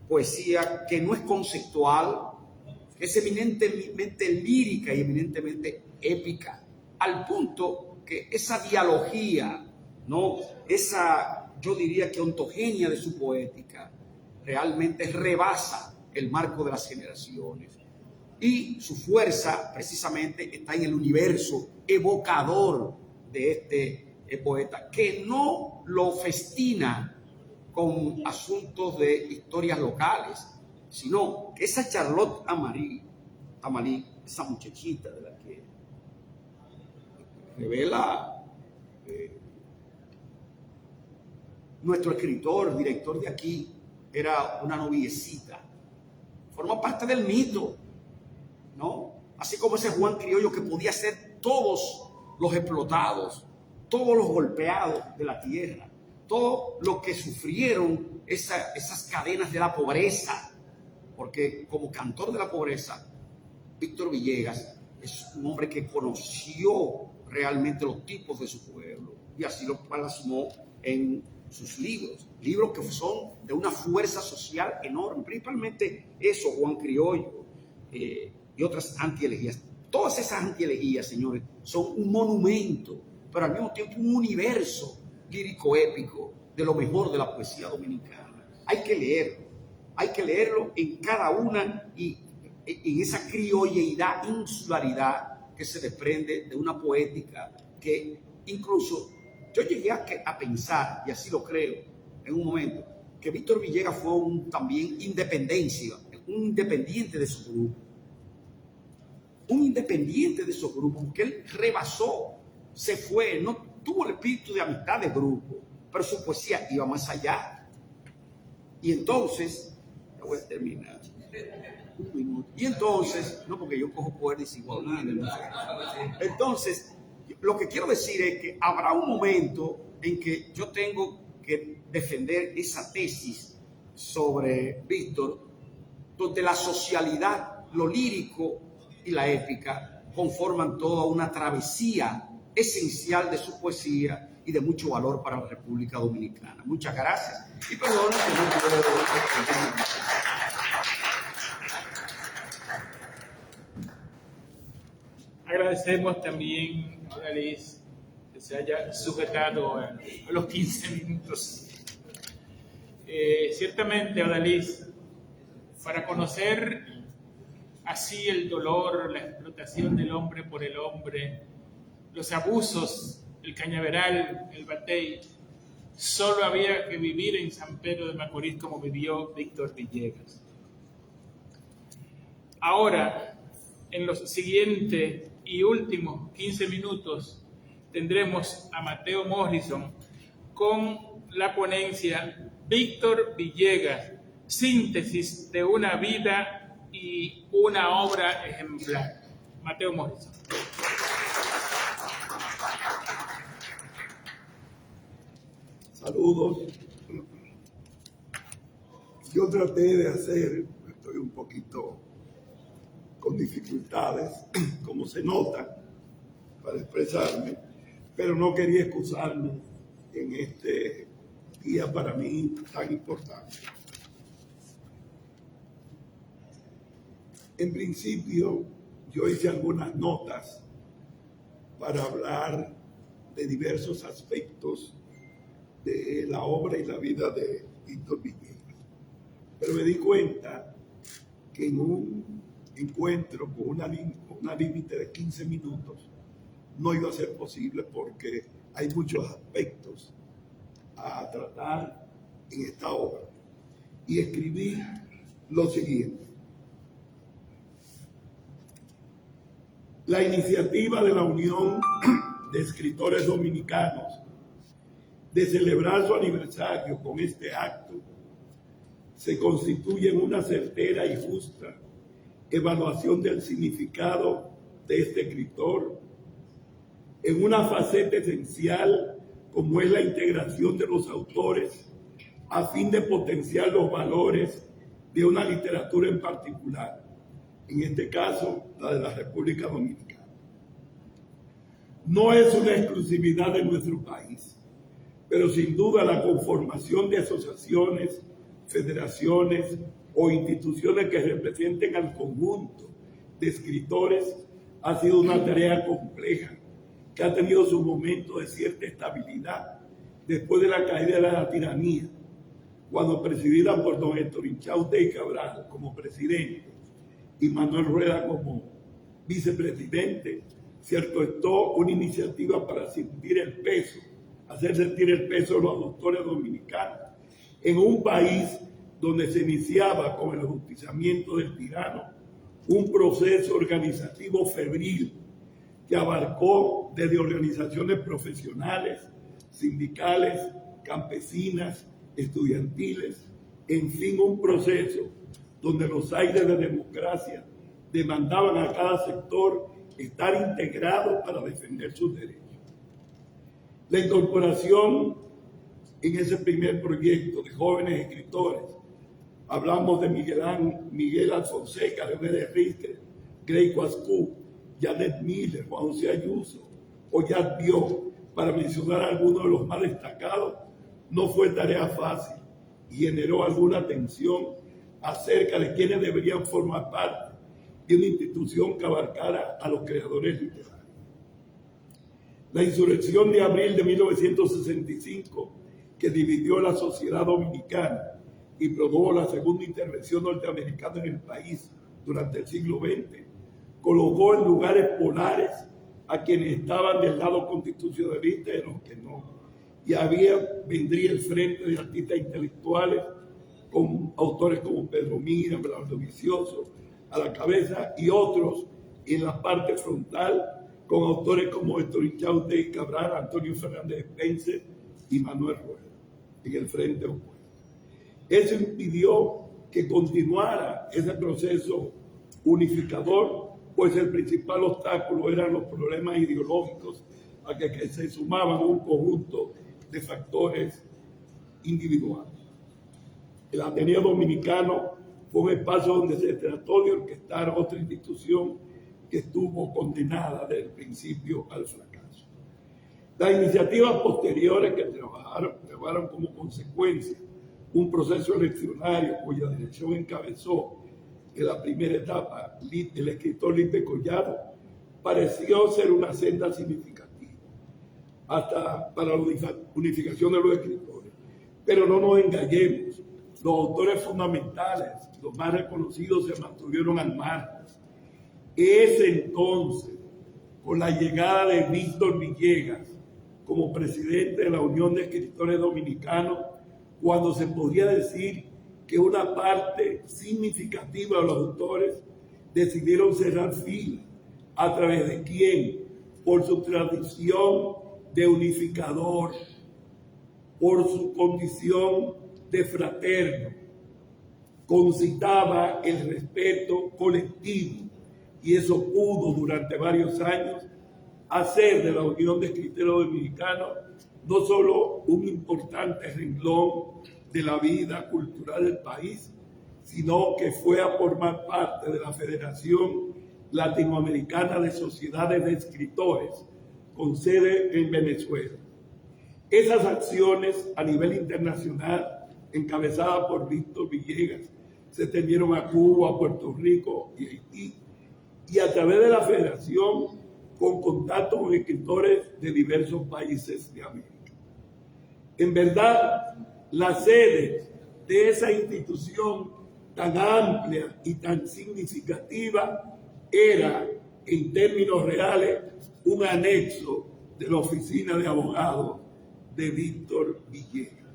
poesía que no es conceptual, es eminentemente lírica y eminentemente épica, al punto que esa dialogía, ¿no? Esa, yo diría que ontogenia de su poética, realmente rebasa el marco de las generaciones. Y su fuerza precisamente está en el universo evocador de este poeta, que no lo festina con asuntos de historias locales, sino que esa Charlotte Amalie, esa muchachita de la que revela nuestro escritor, director de aquí, era una noviecita, forma parte del mito, ¿no? Así como ese Juan Criollo que podía ser todos los explotados, todos los golpeados de la tierra, todo lo que sufrieron esas cadenas de la pobreza, porque como cantor de la pobreza, Víctor Villegas es un hombre que conoció realmente los tipos de su pueblo y así lo plasmó en sus libros que son de una fuerza social enorme, principalmente eso, Juan Criollo y otras antielegías. Todas esas antielejías, señores, son un monumento, pero al mismo tiempo un universo lírico épico de lo mejor de la poesía dominicana. Hay que leerlo en cada una y en esa criolleidad, insularidad que se desprende de una poética que incluso yo llegué a pensar, y así lo creo en un momento, que Víctor Villegas fue también un independiente de su grupo. Un independiente de esos grupos, porque él rebasó, se fue, no tuvo el espíritu de amistad de grupo, pero su poesía iba más allá. Y entonces, ya voy a terminar. Un minuto. Y entonces, no porque yo cojo poder desigual. Entonces, lo que quiero decir es que habrá un momento en que yo tengo que defender esa tesis sobre Víctor, donde la socialidad, lo lírico y la épica conforman toda una travesía esencial de su poesía y de mucho valor para la República Dominicana. Muchas gracias y perdón que no puedo. Agradecemos también a Odalys que se haya sujetado a los 15 minutos. Ciertamente, Odalys, para conocer así el dolor, la explotación del hombre por el hombre, los abusos, el cañaveral, el batey, solo había que vivir en San Pedro de Macorís como vivió Víctor Villegas. Ahora, en los siguientes y últimos 15 minutos, tendremos a Mateo Morrison con la ponencia Víctor Villegas, síntesis de una vida y una obra ejemplar. Mateo Morrison. Saludos. Yo traté de hacer, estoy un poquito con dificultades, como se nota, para expresarme, pero no quería excusarme en este día para mí tan importante. En principio, yo hice algunas notas para hablar de diversos aspectos de la obra y la vida de Víctor Villegas. Pero me di cuenta que en un encuentro con una límite de 15 minutos no iba a ser posible porque hay muchos aspectos a tratar en esta obra. Y escribí lo siguiente. La iniciativa de la Unión de Escritores Dominicanos de celebrar su aniversario con este acto se constituye en una certera y justa evaluación del significado de este escritor en una faceta esencial como es la integración de los autores a fin de potenciar los valores de una literatura en particular, en este caso la de la República Dominicana. No es una exclusividad de nuestro país, pero sin duda la conformación de asociaciones, federaciones o instituciones que representen al conjunto de escritores ha sido una tarea compleja que ha tenido su momento de cierta estabilidad después de la caída de la tiranía, cuando presidida por don Héctor Inchaustegui y Cabral como presidente y Manuel Rueda como vicepresidente, se orquestó una iniciativa para hacer sentir el peso de los autores dominicanos en un país donde se iniciaba con el ajusticiamiento del tirano un proceso organizativo febril que abarcó desde organizaciones profesionales, sindicales, campesinas, estudiantiles, en fin, un proceso donde los aires de democracia demandaban a cada sector estar integrado para defender sus derechos. La incorporación en ese primer proyecto de jóvenes escritores, hablamos de Miguel Alfonseca, Leonel Enrique, Grey Cuascú, Janet Miller, Juan José Ayuso, Oyat Bio, para mencionar algunos de los más destacados, no fue tarea fácil y generó alguna tensión acerca de quienes deberían formar parte y una institución que abarcara a los creadores literarios. La insurrección de abril de 1965, que dividió la sociedad dominicana y produjo la segunda intervención norteamericana en el país durante el siglo XX, colocó en lugares polares a quienes estaban del lado constitucionalista y a los que no. Y vendría el frente de artistas intelectuales con autores como Pedro Mira, Bernardo Vicioso a la cabeza, y otros en la parte frontal con autores como Héctor Inchaute y Cabral, Antonio Fernández Spencer y Manuel Rueda en el frente opuesto. Eso impidió que continuara ese proceso unificador, pues el principal obstáculo eran los problemas ideológicos a que se sumaban un conjunto de factores individuales. El Ateneo Dominicano fue un espacio donde se trató de orquestar otra institución que estuvo condenada desde el principio al fracaso. Las iniciativas posteriores que trabajaron como consecuencia un proceso eleccionario cuya dirección encabezó en la primera etapa el escritor Lipe Collado, pareció ser una senda significativa hasta para la unificación de los escritores. Pero no nos engañemos, los autores fundamentales, los más reconocidos, se mantuvieron al margen. Es entonces, con la llegada de Víctor Villegas como presidente de la Unión de Escritores Dominicanos, cuando se podía decir que una parte significativa de los autores decidieron cerrar filas. ¿A través de quién? Por su tradición de unificador, por su condición de fraterno. Concitaba el respeto colectivo, y eso pudo durante varios años hacer de la Unión de Escritores Dominicanos no solo un importante renglón de la vida cultural del país, sino que fue a formar parte de la Federación Latinoamericana de Sociedades de Escritores, con sede en Venezuela. Esas acciones a nivel internacional, encabezadas por Víctor Villegas, se extendieron a Cuba, a Puerto Rico y Haití, y a través de la Federación, con contacto con escritores de diversos países de América. En verdad, la sede de esa institución tan amplia y tan significativa era, en términos reales, un anexo de la oficina de abogados de Víctor Villegas,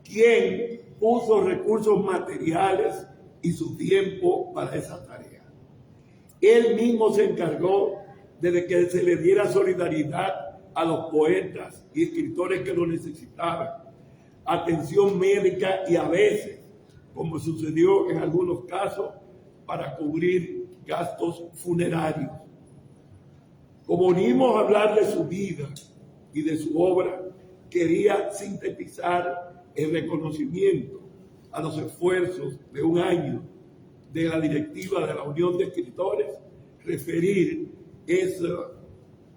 quien puso recursos materiales y su tiempo para esa tarea. Él mismo se encargó de que se le diera solidaridad a los poetas y escritores que lo necesitaban, atención médica y a veces, como sucedió en algunos casos, para cubrir gastos funerarios. Como unimos a hablar de su vida y de su obra, quería sintetizar el reconocimiento a los esfuerzos de un año de la directiva de la Unión de Escritores, referir esa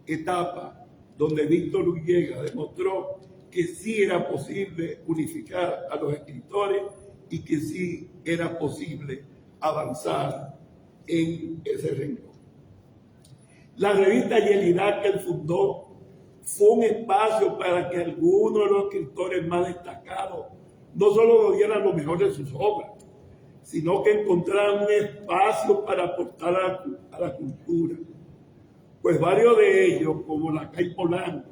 etapa donde Víctor Villegas demostró que sí era posible unificar a los escritores y que sí era posible avanzar en ese renglón. La revista Yelida que él fundó fue un espacio para que algunos de los escritores más destacados no solo nos dieran lo mejor de sus obras, sino que encontraran un espacio para aportar a la cultura. Pues varios de ellos, como Lacay Polanco,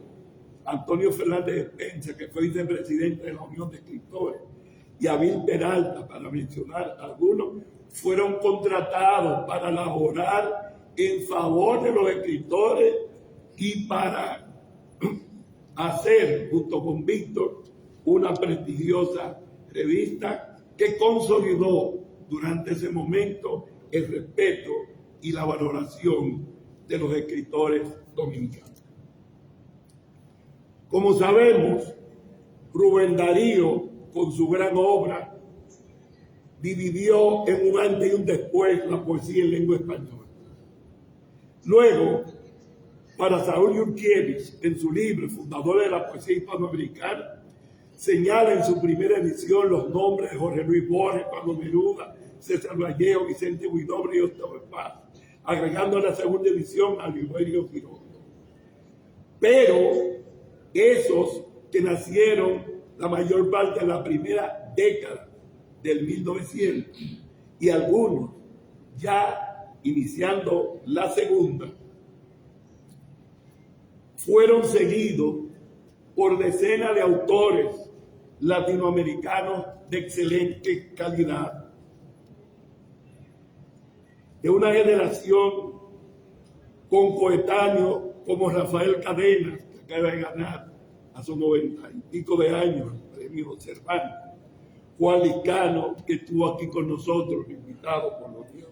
Antonio Fernández Spencer, que fue vicepresidente de la Unión de Escritores, y Abel Peralta, para mencionar algunos, fueron contratados para laborar en favor de los escritores y para hacer, junto con Víctor, una prestigiosa revista que consolidó durante ese momento el respeto y la valoración de los escritores dominicanos. Como sabemos, Rubén Darío, con su gran obra, dividió en un antes y un después la poesía en lengua española. Luego, para Saúl Yurkiewicz, en su libro Fundador de la Poesía Hispanoamericana, señala en su primera edición los nombres de Jorge Luis Borges, Pablo Neruda, César Vallejo, Vicente Huidobro y Octavio Paz, agregando a la segunda edición a Liberio Girondo. Pero esos que nacieron la mayor parte de la primera década del 1900 y algunos ya iniciando la segunda, fueron seguidos por decenas de autores latinoamericanos de excelente calidad, de una generación con coetáneos como Rafael Cadenas, que acaba de ganar a sus 90 y pico de años el premio Cervantes, Juan Liscano, que estuvo aquí con nosotros, invitado por la Unión,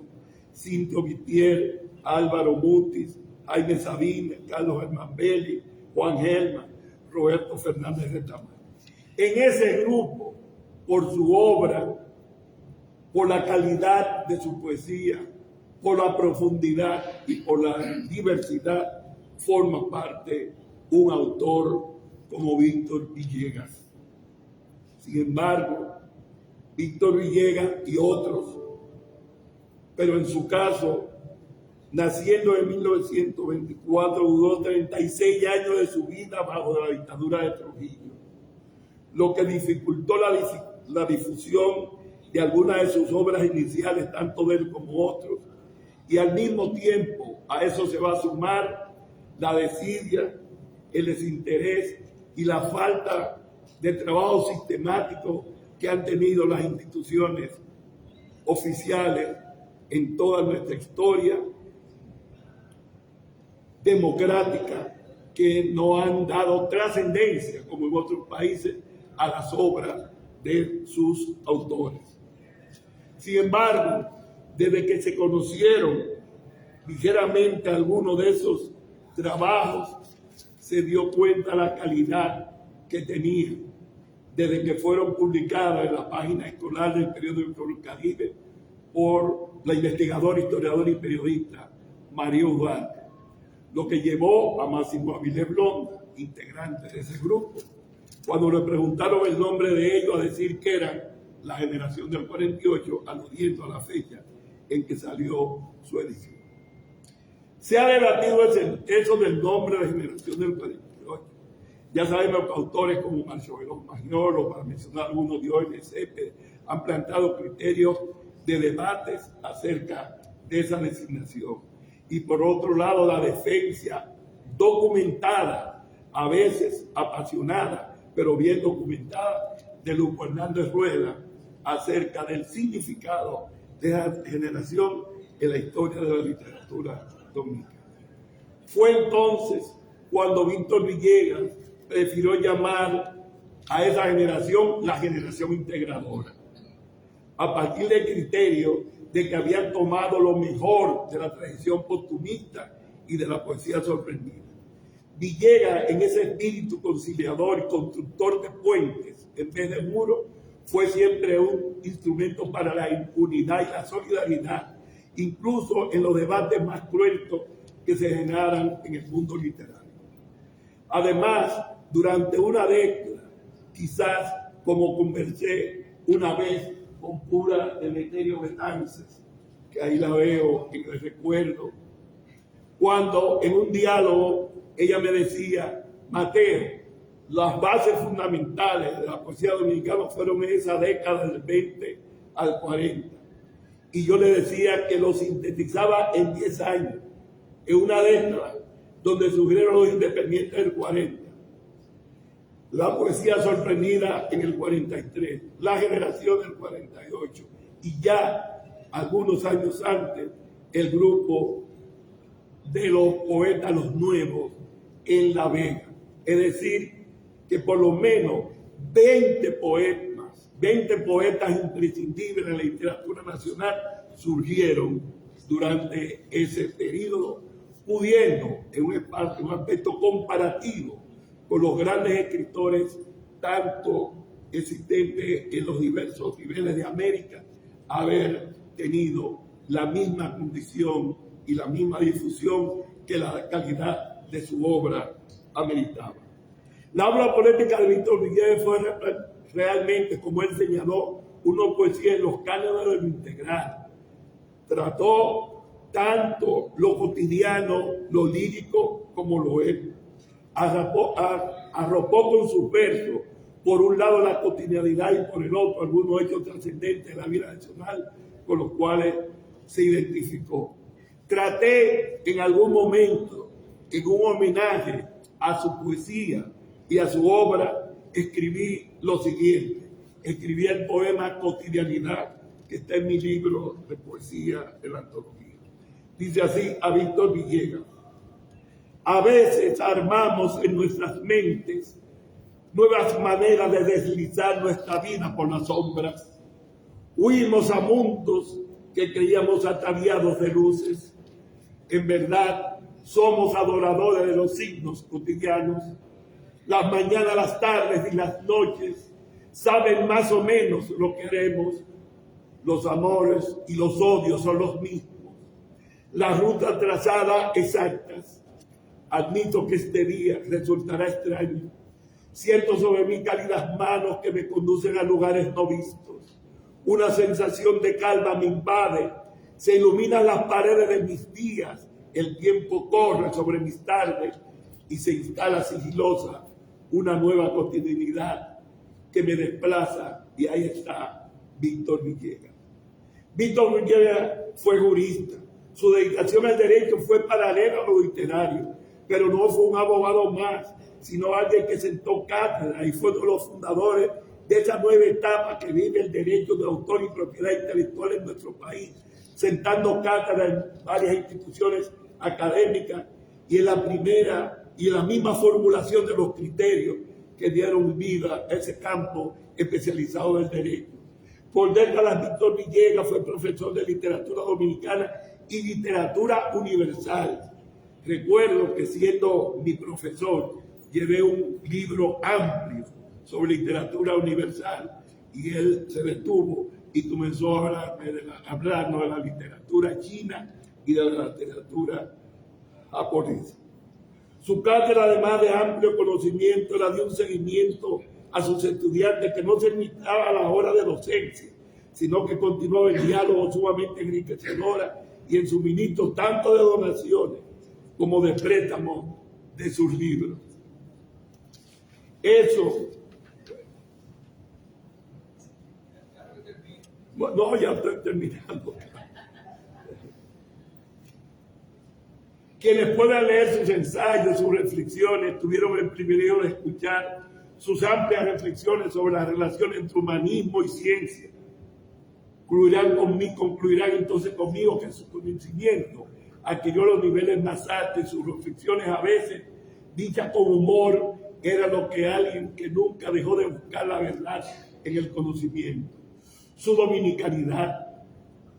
Cintio Vitier, Álvaro Mutis, Jaime Sabina, Carlos Germán Belli, Juan Gelman, Roberto Fernández de Tamayo. En ese grupo, por su obra, por la calidad de su poesía, por la profundidad y por la diversidad, forma parte un autor como Víctor Villegas. Sin embargo, Víctor Villegas y otros, pero en su caso, naciendo en 1924, duró 36 años de su vida bajo la dictadura de Trujillo, lo que dificultó la difusión de algunas de sus obras iniciales, tanto de él como otros, y al mismo tiempo a eso se va a sumar la desidia, el desinterés y la falta de trabajo sistemático que han tenido las instituciones oficiales en toda nuestra historia democrática, que no han dado trascendencia, como en otros países, a las obras de sus autores. Sin embargo, desde que se conocieron ligeramente algunos de esos trabajos, se dio cuenta la calidad que tenían, desde que fueron publicadas en la página escolar del periódico El Caribe por la investigadora, historiadora y periodista María Duarte, lo que llevó a Máximo Avilés Blonda, integrante de ese grupo, cuando le preguntaron el nombre de ellos, a decir que eran la generación del 48, aludiendo a la fecha en que salió su edición. Se ha debatido eso del nombre de generación del 48. Ya sabemos que autores como Marcio Veloz Magiolo, para mencionar algunos, Diógenes Céspedes, han planteado criterios de debates acerca de esa designación. Y por otro lado, la defensa documentada, a veces apasionada, pero bien documentada, de Luco Hernández Rueda acerca del significado de la generación en la historia de la literatura dominicana. Fue entonces cuando Víctor Villegas prefirió llamar a esa generación la generación integradora, a partir del criterio de que habían tomado lo mejor de la tradición postumista y de la poesía sorprendida. Villegas, en ese espíritu conciliador y constructor de puentes en vez de muros, fue siempre un instrumento para la unidad y la solidaridad, incluso en los debates más cruentos que se generaran en el mundo literario. Además, durante una década, quizás como conversé una vez con Pura Demeterio Betances, que ahí la veo en el recuerdo, cuando en un diálogo ella me decía: Mateo, las bases fundamentales de la poesía dominicana fueron en esa década del 20 al 40. Y yo le decía que lo sintetizaba en 10 años, en una década donde surgieron los independientes del 40, la poesía sorprendida en el 43, la generación del 48, y ya algunos años antes el grupo de los poetas los nuevos en La Vega. Es decir, que por lo menos 20 poetas imprescindibles en la literatura nacional surgieron durante ese periodo, pudiendo en un aspecto comparativo con los grandes escritores, tanto existentes en los diversos niveles de América, haber tenido la misma condición y la misma difusión que la calidad de su obra ameritaba. La obra política de Víctor Villegas fue realmente, como él señaló, una poesía en los cánones de lo integral. Trató tanto lo cotidiano, lo lírico, como lo épico. Arropó con su verso, por un lado la cotidianidad y por el otro algunos hechos trascendentes de la vida nacional con los cuales se identificó. Traté en algún momento, en un homenaje a su poesía y a su obra, escribí lo siguiente. Escribí el poema Cotidianidad, que está en mi libro de poesía de la antología. Dice así a Víctor Villegas: a veces armamos en nuestras mentes nuevas maneras de deslizar nuestra vida por las sombras. Huimos a mundos que creíamos ataviados de luces. En verdad, somos adoradores de los signos cotidianos. Las mañanas, las tardes y las noches saben más o menos lo que haremos. Los amores y los odios son los mismos. La ruta trazada exactas. Admito que este día resultará extraño. Siento sobre mí cálidas manos que me conducen a lugares no vistos. Una sensación de calma me invade. Se iluminan las paredes de mis días. El tiempo corre sobre mis tardes y se instala sigilosa una nueva cotidianidad que me desplaza. Y ahí está Víctor Villegas. Víctor Villegas fue jurista. Su dedicación al derecho fue paralela a lo literario, pero no fue un abogado más, sino alguien que sentó cátedra y fue uno de los fundadores de esa nueva etapa que vive el derecho de autor y propiedad intelectual en nuestro país, sentando cátedra en varias instituciones académicas y en la primera y en la misma formulación de los criterios que dieron vida a ese campo especializado del derecho. Por décadas, Víctor Villegas fue profesor de literatura dominicana y literatura universal. Recuerdo que siendo mi profesor, llevé un libro amplio sobre literatura universal y él se detuvo y comenzó a hablarnos de la literatura china y de la literatura japonesa. Su cátedra, además de amplio conocimiento, era de un seguimiento a sus estudiantes que no se limitaba a la hora de docencia, sino que continuaba el diálogo sumamente enriquecedora y en suministro tanto de donaciones como de préstamos de sus libros. Eso. No, ya estoy terminando. Quienes puedan leer sus ensayos, sus reflexiones, tuvieron el privilegio de escuchar sus amplias reflexiones sobre la relación entre humanismo y ciencia. Concluirán entonces conmigo que su conocimiento adquirió los niveles más altos y sus reflexiones, a veces dichas con humor, era lo que alguien que nunca dejó de buscar la verdad en el conocimiento. Su dominicanidad.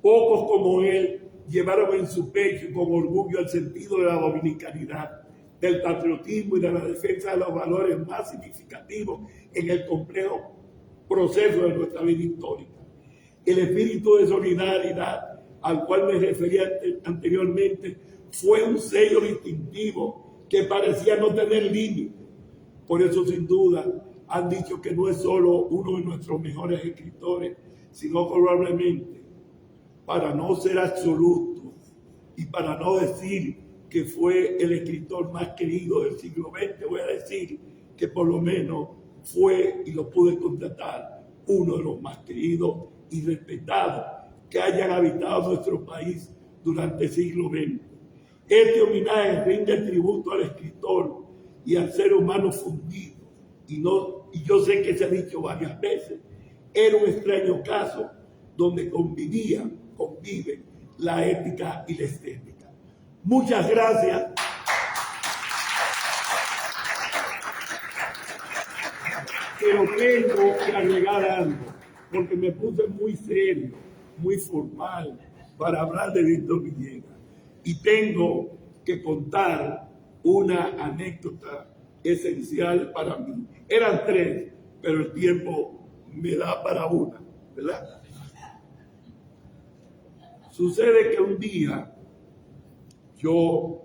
Pocos como él llevaron en su pecho y con orgullo el sentido de la dominicanidad, del patriotismo y de la defensa de los valores más significativos en el complejo proceso de nuestra vida histórica. El espíritu de solidaridad al cual me refería anteriormente fue un sello distintivo que parecía no tener límite. Por eso, sin duda, han dicho que no es solo uno de nuestros mejores escritores, sino probablemente, para no ser absoluto y para no decir que fue el escritor más querido del siglo XX, voy a decir que por lo menos fue, y lo pude constatar, uno de los más queridos y respetados que hayan habitado nuestro país durante el siglo XX. Este homenaje rinde tributo al escritor y al ser humano fundido, y yo sé que se ha dicho varias veces, era un extraño caso donde conviven la ética y la estética. Muchas gracias. Pero tengo que agregar algo, porque me puse muy serio, muy formal, para hablar de Víctor Villegas. Y tengo que contar una anécdota esencial para mí. Eran tres, pero el tiempo me da para una, ¿verdad? Sucede que un día yo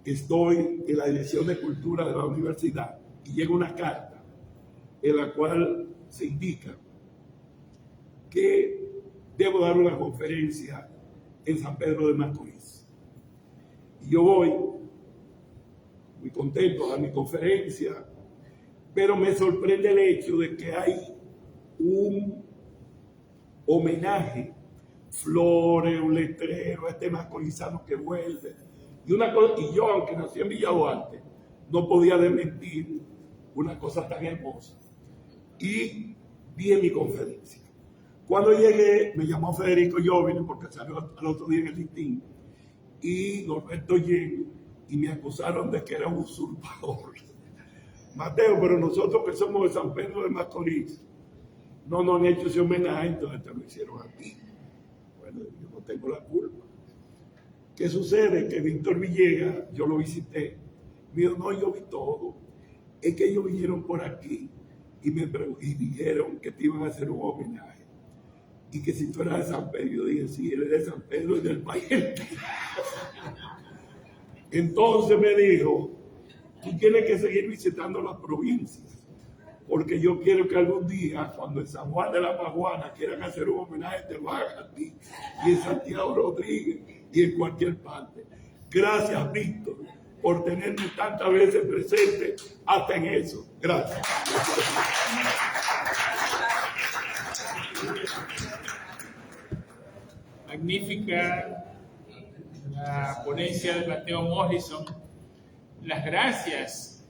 estoy en la Dirección de Cultura de la universidad y llega una carta en la cual se indica que debo dar una conferencia en San Pedro de Macorís. Y yo voy muy contento a mi conferencia, pero me sorprende el hecho de que hay un homenaje, flores, un letrero, este macorizano que vuelve. Y una cosa, y yo, aunque nací en Villa Duarte, no podía desmentir una cosa tan hermosa. Y vi en mi conferencia. Cuando llegué, me llamó Federico Jovine, porque salió al otro día en el listín, y Norberto Yen, y me acusaron de que era un usurpador. Mateo, pero nosotros que somos de San Pedro de Macorís, no nos han hecho ese homenaje, entonces te lo hicieron a ti. Bueno, yo no tengo la culpa. ¿Qué sucede? Que Víctor Villegas, yo lo visité, me dijo, no, yo vi todo. Es que ellos vinieron por aquí y dijeron que te iban a hacer un homenaje. Y que si tú eras de San Pedro, yo dije, sí, él es de San Pedro y del país. Entonces me dijo, tú tienes que seguir visitando las provincias, porque yo quiero que algún día, cuando en San Juan de la Maguana quieran hacer un homenaje, te lo hagan a ti, y en Santiago Rodríguez, y en cualquier parte. Gracias, Víctor, por tenerme tantas veces presente hasta en eso. Gracias. Magnífica la ponencia de Mateo Morrison. Las gracias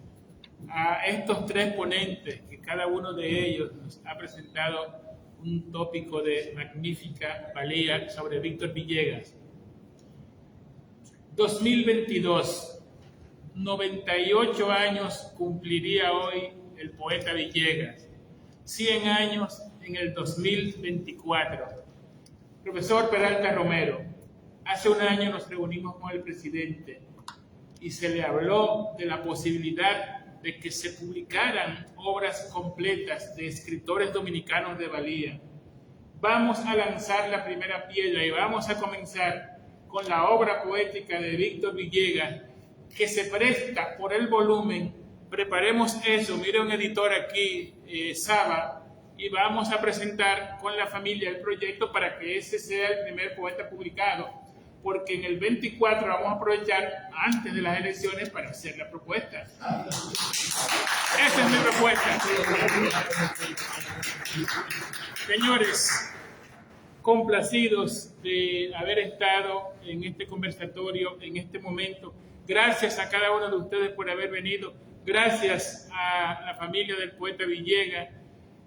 a estos tres ponentes, que cada uno de ellos nos ha presentado un tópico de magnífica valía sobre Víctor Villegas. 2022, 98 años cumpliría hoy el poeta Villegas, 100 años en el 2024. Profesor Peralta Romero, hace un año nos reunimos con el presidente y se le habló de la posibilidad de que se publicaran obras completas de escritores dominicanos de valía. Vamos a lanzar la primera piedra y vamos a comenzar con la obra poética de Víctor Villegas, que se presta por el volumen. Preparemos eso, mire un editor aquí, Saba, y vamos a presentar con la familia el proyecto para que ese sea el primer poeta publicado, porque en el 24 vamos a aprovechar antes de las elecciones para hacer la propuesta. Esa es mi propuesta. Señores, complacidos de haber estado en este conversatorio, en este momento. Gracias a cada uno de ustedes por haber venido. Gracias a la familia del poeta Villegas.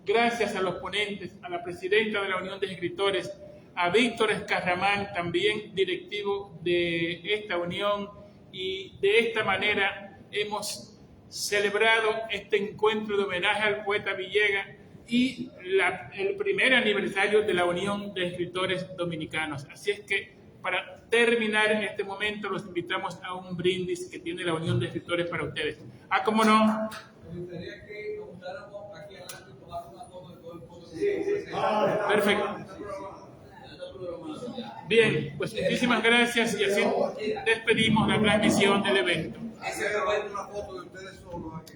Gracias a los ponentes, a la presidenta de la Unión de Escritores, a Víctor Escarramán, también directivo de esta unión, y de esta manera hemos celebrado este encuentro de homenaje al poeta Villegas y el primer aniversario de la Unión de Escritores Dominicanos. Así es que, para terminar en este momento, los invitamos a un brindis que tiene la Unión de Escritores para ustedes. ¿Cómo no? Me gustaría que nos juntáramos aquí adelante y tomar una foto de todo el pueblo. Perfecto. Bien, pues muchísimas gracias y así despedimos la transmisión del evento. Ese es una foto de ustedes solos aquí.